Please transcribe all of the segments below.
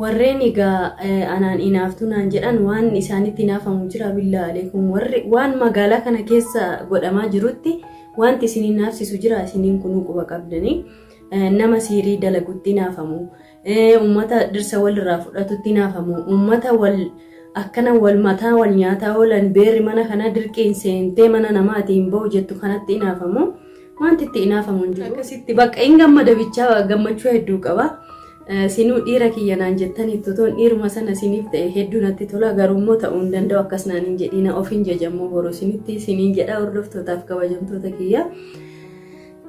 warreen egaa anaan inaaftunaan jedhan waan isaanitti inaafamu jira billaa aleekum warri waan magaalaa kana keessa godhamaa jirutti wanti isin inaafsisu jira isiniin kunuu quba qabdanii nama siirii dalagutti inaafamu ummata dirsa walirraa fudhatutti inaafamu ummata wal akkana wal mataa wal nyaataa oolan beerri mana kana dirqiin seentee mana namaatiin ba'u jettu kanatti inaafamu wanti itti inaafamu hin jiru akkasitti bakka hin gammada bichaa gammachuu hedduu qaba sinuu dhiira kiyyanaan jettanii totoon dhiiruma sana siniif ta'e hedduu natti tola garummoo ta'uu hin danda'u akkas naan hin jedhina ofiin jajammoo boroo sinitti siniin jedha hordoftootaaf kabajamtoota kiyya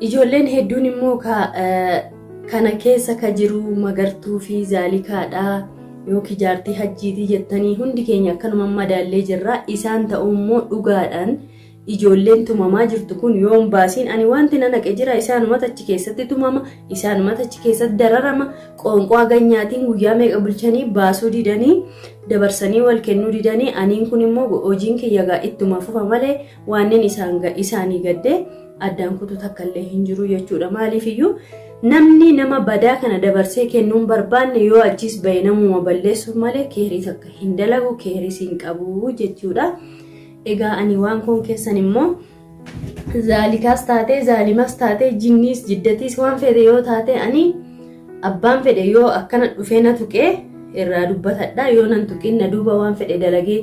ijoolleen hedduun immoo kana keessa ka jiru magartuu fi zaalikaadha yookiin jaartii hajjiitii jettanii hundi keenya akkanuma madaallee jirra isaan ta'uu immoo dhugaadhaan ijoolleen tumamaa jirtu kun yoon baasiin ani wanti nanaqe jira isaanuma achi keessatti tumama isaanuma achi keessatti dararama qoonqoo ganyaatiin guyyaa meeqa bulchanii baasuu didanii dabarsanii wal kennuu didanii aniin kun immoo hojiin kiyyagaa ittuma fufa malee waanneen isaanii gaddee addaan kutu takkallee hin jiru jechuudha maaliif iyyuu namni nama badaa kana dabarsee kennuun barbaanne yoo achis bahe namuma balleessuuf malee keerii takka hin dalagu keerii siin qabu jechuudha. Egaa ani waan kun keessan immoo zaalikaas taate zaalimas taate jinniis jiddatiis waan fedhe yoo taate ani abbaan fedhe yoo akkana dhufee na tuqee irraa dubbatadha yoo nan tuqin na duuba waan fedhe dalagee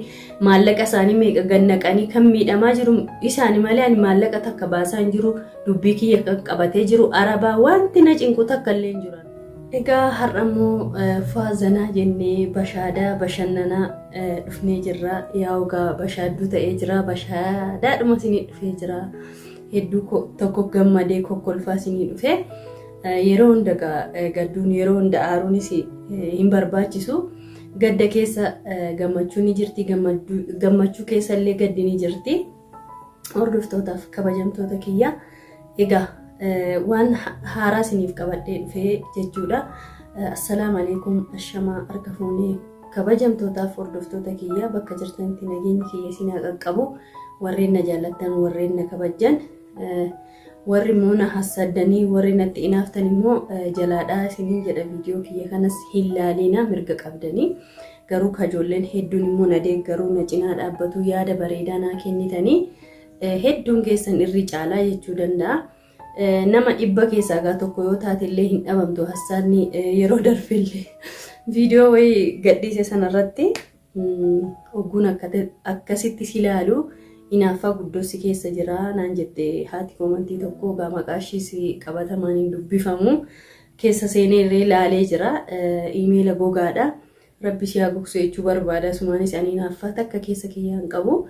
maallaqa isaanii meeqa gannaqanii kan miidhamaa jiru isaanii malee ani maallaqa takka baasaa hin jiru dubbii kiyya kan qabatee jiru arabaa wanti na cinqu takka illee hin jiran. Egaa har'ammoo faazanaa jennee bashaadaa bashannanaa dhufnee jirra yaa'ugaa bashaadduu ta'ee jira bashaadaadhuma sinii dhufee jira hedduu tokko gammadee kokkolfaa sinii dhufee yeroo hunda gadduun yeroo hunda aaruunis hin barbaachisu gadda keessa gammachuu ni jirti gammachuu keessa illee gaddi ni jirti hordoftootaaf kabajamtoota kiyya egaa waan haaraa siniif qabadhee dhufee jechuudha assalaamu alaykum ashamaa harka fuunee kabajamtootaaf hordoftoota kiyya bakka jirtanitti nageenyi kiyya sinaa qaqqabu warreen na jaallattan warreen na kabajan warri immoo na hassaddanii warri natti inaaftan immoo jalaadhaa isiniin jedha viidiyoo kiyya kanas hin laalina mirga qabdanii garuu kajoolleen hedduun immoo na deeggaruu na cinaa dhaabbatu yaada bareedaa naa kennitanii hedduun keessan irri caalaa jechuu danda'a. Nama dhibba keessaa gaa tokko yoo taatellee hin dhabamtu hassaanni yeroo darbeellee viidiyoo wayii gadhiise sanarratti ogguun akkasitti si ilaalu inaaffaa guddoosi keessa jira naan jette haati komantii tokko gaa maqaashiis qabatamaan hin dubbifamu keessa seenee irree ilaalee jira iimeela gogaadha rabbi si haa gogsu jechuu barbaada sumaanis ani inaaffaa takka keessa kiyyaan qabu.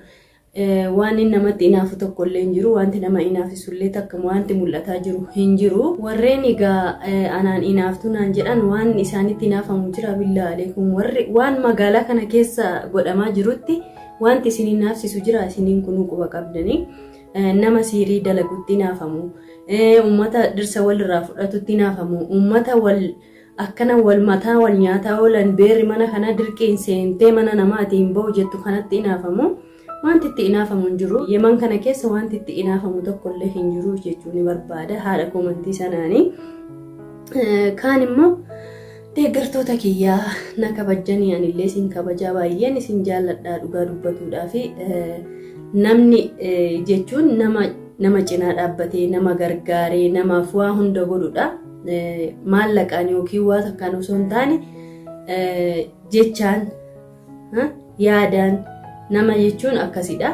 Waan inni namatti inaafu tokko illee hin jiru wanti nama inaafisullee takka wanti mul'ataa jiru hin jiru warreen egaa anaan inaaftunaan jedhan waan isaanitti inaafamu jira billaa aleekum warri waan magaalaa kana keessa godhamaa jirutti wanti isin inaafsisu jira isiniin kunuu quba qabdanii nama siirii dalagutti inaafamu ummata dirsa walirraa fudhatutti inaafamu ummata wal akkana wal mataa wal nyaataa oolan beerri mana kana dirqiin seentee mana namaatiin ba'u jettu kanatti inaafamu. Wanti itti inaafamu hin jiru yeman kana keessa wanti itti inaafamu tokko illee hin jiru jechuun ni barbaada haadha komantii sanaanii kaan immoo deeggartoota kiyyaa na kabajanii anillee isin kabajaa baay'een isin jaalladhaa dhugaa dubbatuudhaa fi namni jechuun nama cinaa dhaabbatee nama gargaaree namaaf waa hunda godhudha maallaqaan yookiin waa takkaan osoo hin taane jechaan yaadaan nama jechuun akkasidha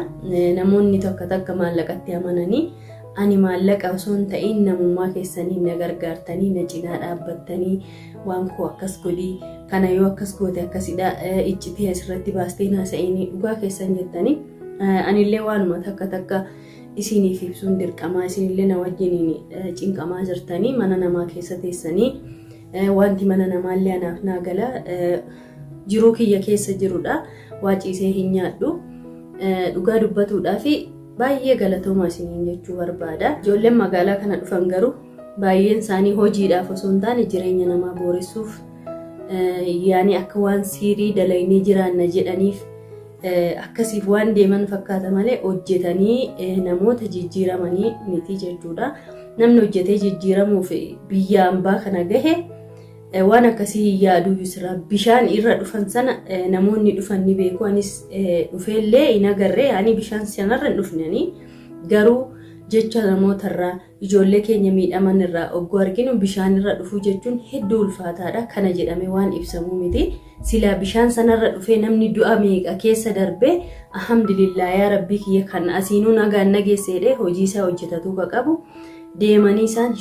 namoonni tokko takka maallaqatti amananii ani maallaqa osoo hin ta'in namummaa keessanii na gargaartanii na cinaa dhaabbattanii waan koo akkas godhii kana yoo akkas goote akkasidha iccitee asirratti baastee naasa'inii dhugaa keessan jettanii anillee waanuma takka isiniif ibsuun dirqamaa isinillee na wajjiniin cinqamaa jirtanii mana namaa keessa teessanii wanti mana namaallee anaaf naa gala jiruu kiyya keessa jirudha. Waciisee hin nyaadhu dhugaa dubbatuudhaa fi baay'ee galatoomaa isiniin jechuu barbaada. Ijoolleen magaalaa kana dhufan garuu baay'een isaanii hojiidhaaf osoo hin taane jireenya namaa booressuuf yaani akka waan siirii dalagnee jiraanna jedhaniif akkasiif waan deeman fakkaata malee hojjetanii namoota jijjiiramanii miti jechuudha. Namni hojjetee jijjiiramuuf biyya ambaa kana gahe waan akkasii yaaduu yusra bishaan irra dhufan sana namoonni dhufan ni beeku anis dhufeellee hin agarree ani bishaan sanarra dhufnani garuu jecha namootarraa ijoollee keenya miidhaman irraa oggoo arginu bishaan irra dhufuu jechuun hedduu ulfaataadha kana jedhame waan ibsamuu miti silaa bishaan sanarra dhufee namni du'a meeqa keessa darbee alhamdulillah yaa rabbii kiyya kan asiinuu nagaan nageesseedhe hojii isaa hojjetatu qabu deemanii isaan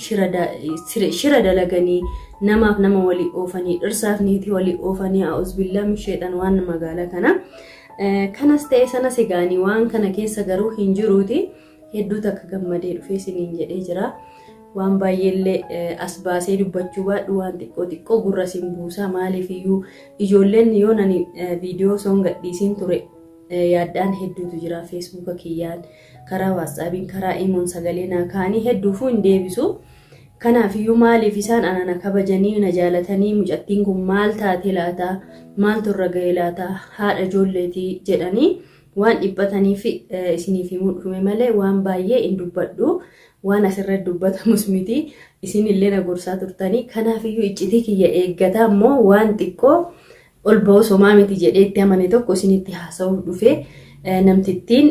shira dalaganii namaaf nama walii oofanii dhirsaaf niitii walii oofanii a'uuzbillah min sheexan waan magaalaa kana kanas ta'e sana sigaanii waan kana keessa garuu hin jiruuti hedduu takka gammadee dhufee siniin jedhee jira waan baay'eellee as baasee dubbachuu baadhu waan xiqqoo gurra sin buusaa maaliif iyyuu ijoolleen yoo nani viidiyoo son gadhiisiin ture yaaddaan hedduutu jira feesbuuka kiyyaan karaa waatsaapiin karaa imoon sagalee naa kaanii hedduufuu hin deebisu kanaaf iyyuu maaliif isaan anana kabajanii na jaalatanii mucattiin kun maal taate laata maal turra ga'e laata haadha ijoolleetii jedhanii waan dhiphataniif isiniif himuu dhufe malee waan baay'ee hin dubbadhu waan asirratti dubbatamus miti isinillee na gorsaa turtanii kanaaf iyyuu iccitii kiyya eeggataa immoo waan xiqqoo ol ba'uu somaa miti jedhee itti amane tokko isinitti haasa'uuf dhufe namtittiin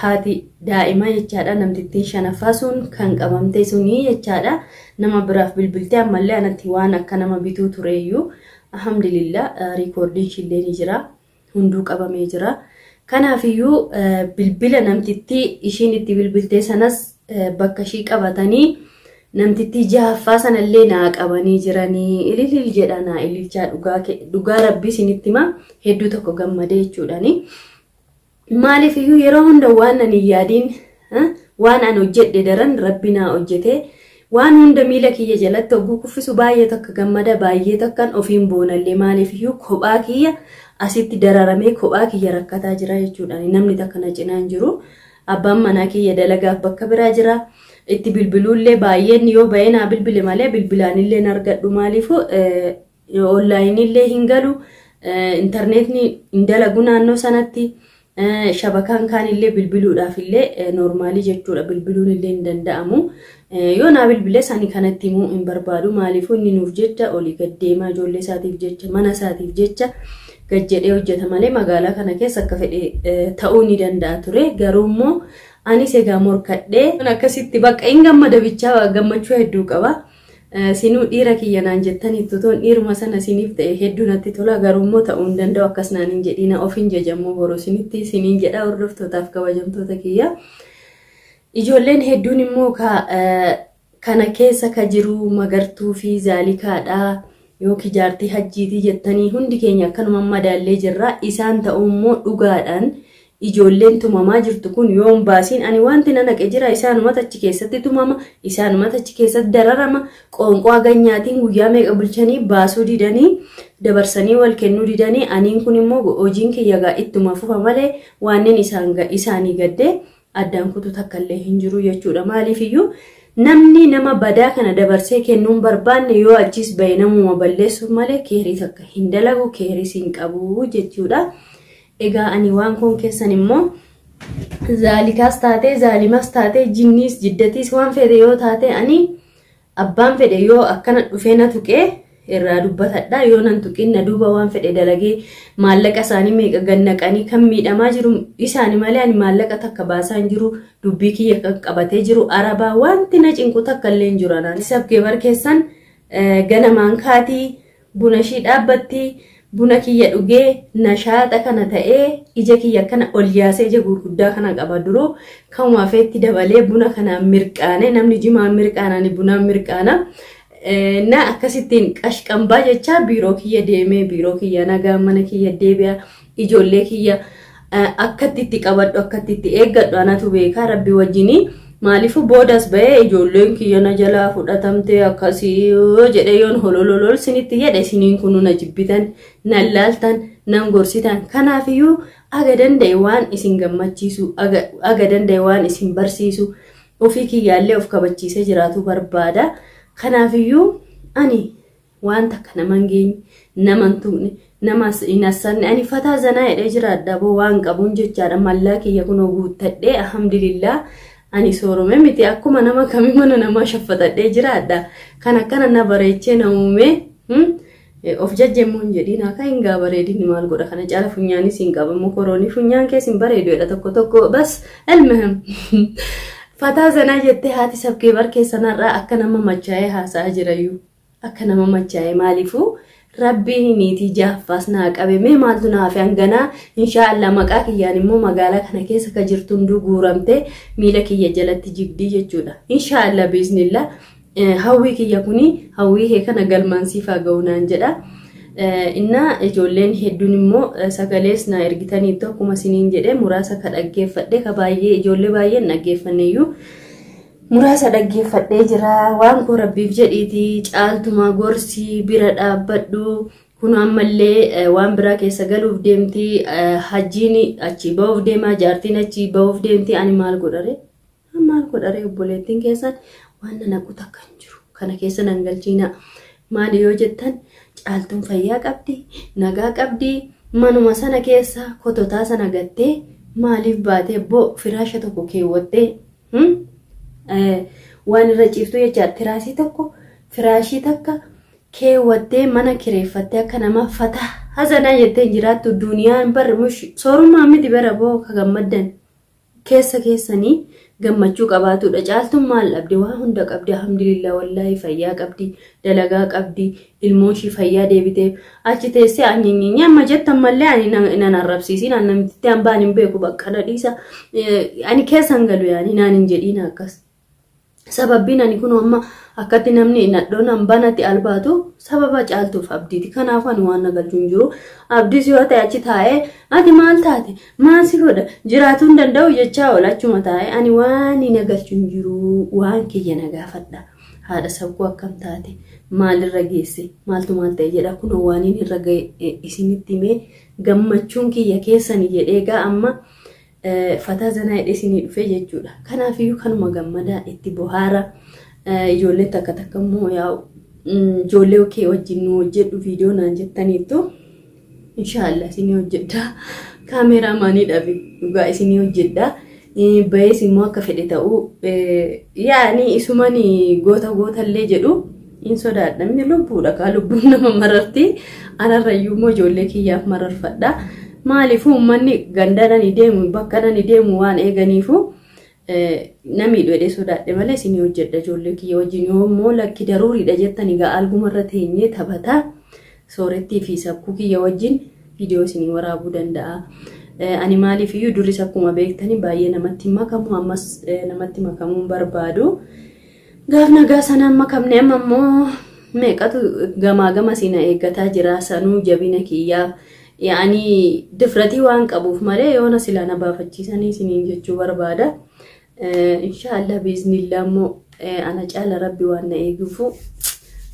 haati daa'imaa jechaadha namtittiin shanaffaa sun kan qabamte sunii jechaadha nama biraaf bilbiltee ammallee anatti waan akka nama bituu tureeyyuu alhamdulillah riikoordiin shillee ni jira hunduu qabamee jira kanaaf iyyuu bilbila namtittii ishiin itti bilbiltee sanas bakka ishii qabatanii namtittii jahaffaa sanallee naa qabanii jiranii ililil jedha naa ililchaa dhugaa rabbii isinitti hima hedduu tokko gammadee jechuudhani maaliif iyyuu yeroo hunda waan ani yaadiin waan an hojjedhe daran rabbi naa hojjete waan hunda miila kiyya jalatti ogguu kuffisu baay'ee takka gammada baay'ee takkan ofiin boonallee maaliif iyyuu kophaa kiyya asitti dararamee kophaa kiyya rakkataa jira jechuudhani namni takka na cinaan jiru abbaan manaa kiyya dalagaaf bakka biraa jira itti bilbiluullee baay'een yoo ba'ee naa bilbile malee bilbilaanillee argadhu maaliif onlaayinillee hin galu intarneetni hin dalagu naannoo sanatti shabakaan kaanillee bilbiluudhaafillee normaalii jechuudha bilbiluunillee hin danda'amu yoo naa bilbilee sani kanatti himuu hin barbaadu maaliif inni nuuf jecha olii gaddeemaa ijoollee isaatiif jecha mana isaatiif jecha gajjedhee hojjeta malee magaalaa kana keessa akka fedhe ta'uu ni danda'a ture garuu immoo anis egaa morkadhee akkasitti bakka hin gammada bichaa gammachuu hedduu qaba sinuu dhiira kiyya naan jettanii totoon dhiiruma sana siniif ta'e hedduu natti tola garuu immoo ta'uu hin danda'u akkas naan hin jedhina of hin jajamuu boroo sinitti siniin jedha hordoftootaaf kabajamtoota kiyya ijoolleen hedduun immoo kana keessa ka jiru magartuu fi zaalikaadhaa yookiin jaartii hajjiitii jettanii hundi keenya akkanuma madaallee jirra isaan ta'uu immoo dhugaadhaan ijoolleen tumamaa jirtu kun yoo hin baasiin ani wanti na naqe jira isaanuma achi keessatti tumama isaanuma achi keessatti dararama qoonqoo aganyaatiin guyyaa meeqa bulchanii baasuu didanii dabarsanii wal kennuu didanii aniin kun immoo hojiin kiyyagaa ittuma fufa malee waanneen isaanii gaddee addaan kutu takkallee hin jiru jechuudha maaliif iyyuu namni nama badaa kana dabarsee kennuun barbaanne yoo achis bahe namuma balleessuuf malee keerii takka hin dalagu keeris hin qabu jechuudha egaa ani waan kun keessan immoo zaalikaas taate zaalimas taate jinniis jiddatiis waan fedhe yoo taate ani abbaan fedhe yoo akkana dhufee na tuqee irraa dubbatadha yoo nan tuqin na duuba waan fedhe dalagee maallaqa isaanii meeqa gannaqanii kan miidhamaa jiru isaanii malee ani maallaqa takka baasaa hin jiru dubbii kiyya kan qabatee jiru arabaa wanti na cinqu takka illee hin jiru anaan sabgee barkeessan ganamaan kaatii buna ishii dhaabbatti buna kiyya dhugee nashaaxa kana ta'ee ija kiyya kana ol yaasee ija gurguddaa kana qaba duruu kan waafeetti dabalee buna kana mirqaane namni jimaan mirqaanani bunaan mirqaana na akkasittiin qashqambaa jecha biiroo kiyya deemee biiroo kiyya nagaa mana kiyya deebi'a ijoollee kiyya akkatti itti qabadhu akkatti itti eeggadhu anatu beekaa rabbi wajjini maalifu boodas ba'ee ijoolleen kiyya na jalaa fudhatamte akkasii jedhee yoon holololol sinitti jedhe siniin kun na jibbitan nan laaltan nan gorsitan kanaafiyyuu aga danda'e waan isin gammachiisu aga danda'e waan isin barsiisu ofii kiyyaallee of kabachiisee jiraatu barbaada kanaafiyyuu ani waan takka naman geenye naman tuqne namas inassanne ani fataa zanaa jedhee jiraadha boo waan qabuun jechaadha mallaa kiyya kunoo guuttadhee alhamdulillah ani soorome miti akkuma nama kamii mana nama shaffatadhee jiraadha kan akkana na bareechee na uume of jajjamuun jedhiin akka hin gaabareedin maal godha kana caala funyaanis hin qabamu koroonii funyaan keessa hin bareedu tokko bas ilmihim fataa zanaa jettee haati sabkee barkeessanarraa akka nama machaa'ee haasa'aa jirayyuu akka nama machaa'ee maaliifuu rabbiin niitii jaaffaas naa qabe mee maaltu naaf hanganaa inshaallah maqaa kiyyaan immoo magaalaa kana keessa ka jirtu hunduu guuramtee miila kiyya jalatti jigdii jechuudha inshaallah biiznillah hawwii kiyya kuni hawwii hee kana galmaansiifaa ga'unaan jedha inna ijoolleen hedduun immoo sagalees na ergitanii tokkuma siniin jedhee muraasa ka dhaggeeffadhe ka baay'ee ijoollee baay'een dhaggeeffanneeyyuu muraasa dhaggeeffadhee jira waan koo rabbiif jedhiiti caaltuma gorsii bira dhaabbadhu kun ammallee waan biraa keessa galuuf deemti hajjiin achi ba'uuf deemaa jaartiin achi ba'uuf deemti ani maal godhare obboleettiin keessan waan naqu takka hin jiru kana keessa nan galchiina maali yoo jettan caaltuun fayyaa qabdi nagaa qabdi manuma sana keessa kototaa sana gattee maaliif baatee boo firaasha tokko keewwattee waan irra ciiftu jecha tiraasii tokko firaashii takka keewwattee mana kireeffattee akka nama fata hazanaa jettee jiraattu duniyaan bar mush soorummaa miti bara boo ka gammaddan keessa keessanii gammachuu qabaatudha caaltuun maal dhabde waa hunda qabdi alhamdulillah wallahi fayyaa qabdi dalagaa qabdi ilmoo ishii fayyaa deebiteef achi teessee anyinyinya amma jettan mallee ani nan arrabsiisin an namtitti hambaan hin beeku bakka dhadhiisa ani keessan galu yaani naan hin jedhiin akkas sababbiin ani kun amma akkatti namni nadhoon hambanatti albaatu sababa caaltuuf abdiiti kanaaf ani waan nagalchuun jiru abdiis yoo ta'e achi taa'ee ati maal taate maal si godha jiraatuu hin danda'u jechaa oolachuma taa'ee ani waan nagalchuun jiru waan kiyya nagaafadha haadha sabkuu akkam taate maalirra geesse maaltu maal ta'e jedha kun waan inni irra ga'e isinitti himee gammachuun kiyya keessani jedheegaa amma fataa zanaa hidhee isinii dhufe jechuudha kanaafiyyuu kanuma gammadaa itti bohaara ijoollee takka takka immoo yaa ijoollee kee wajjin nu hojjedhu viidiyoo naan jettaniittu inshaallah isinii hojjedha kaameraamaanii dhabe dhugaa isinii hojjedha bayees immoo akka fedhe ta'uu yaani isumani gootallee jedhu in sodaadhamni lubbuudha kaa lubbuun nama mararti anarrayyuu immoo ijoollee kiyyaaf mararfadha maaliifuu uummanni gandanani deemu bakkanani deemu waan eeganiifu nami dhodhe sodaadhe malee isinii hojjedha ijoollee kiyya wajjin yoo immoo lakki daruuriidha jettani gaa algumarra teenyee taphataa soorettii fi sakkuu kiyya wajjin viidiyoo isinii waraabuu danda'a ani maaliifiyyuu durris akkuma beektani baay'ee namatti makamu ammas namatti makamuun barbaadu gaaf nagaa sanaan makamne amma immoo meeqatu gamaa gama sina eeggataa jira sanuu jabina kiyyaaf yaani difratii waan qabuuf malee yoona silana baafachiisanii isiniin jechuu barbaada inshaallah biiznillah immoo ana caala rabbi waan na eeguufu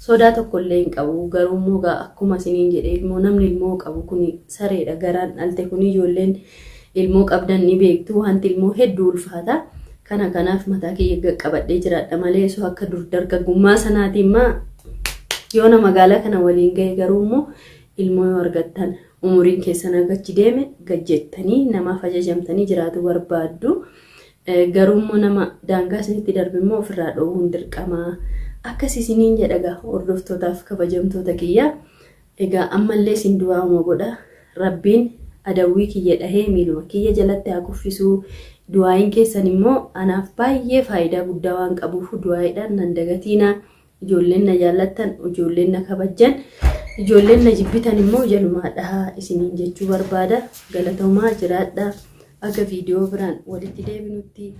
sodaa tokkollee hin qabu garuu immoo akkuma isiniin jedhee immoo namni ilmoo qabu kuni sareedha garaan dhalte kuni ijoolleen ilmoo qabdan ni beektu wanti ilmoo hedduu ulfaata kanaaf mataa kiyya qaqqabadhee jiraadha malee soo akka dur dargaggummaa sanaatiin ma yoona magaalaa kana waliin ga'e garuu immoo ilmoo yoo argattan umuriin keessan agachi deeme gajjettanii namaaf ajajamtanii jiraatu barbaaddu garuu immoo nama daangaa isinitti darbe immoo ofirraa dhoowwuun dirqamaa akkas isiniin jedhaga hordoftootaaf kabajamtoota kiyya egaa ammallee isin du'aa'uma godha rabbiin adawwii kiyya dhahee miiluma kiyya jalatti haa kuffisuu du'aayin keessan immoo anaaf baay'ee faayidaa guddaa waan qabuuf du'aayiidhaan nan dagatiina ijoolleen na jaallattan ijoolleen na kabajjan ijoolleen na jibbitan immoo jalumaadha isiniin jechuu barbaada galatoomaa jiraadha aga viidiyoo biraan walitti deebinutti